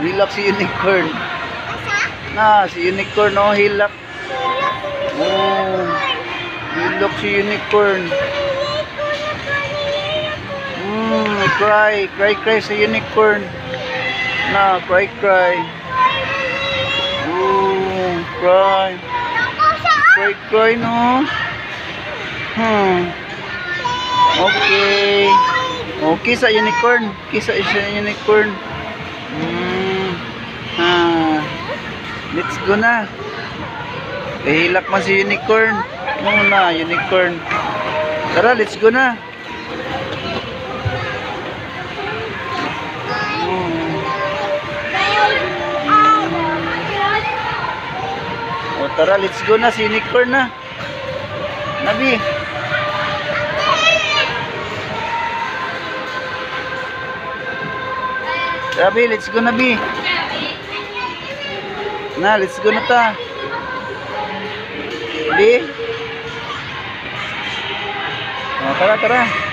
hilak si unicorn. Na, si unicorn, oh, hilak. Oh, hilak si unicorn. Cry sa unicorn. Na, cry. Oh, cry, no. Okay. Okay sa unicorn. Kisa sa unicorn. Let's go na. Hilak man si unicorn. Na, unicorn. Tara, let's go na. Tara, let's go na si unicorn na. Nabi. Nabi, let's go na, Bi. Na, let's go na ta. Bi. Tara.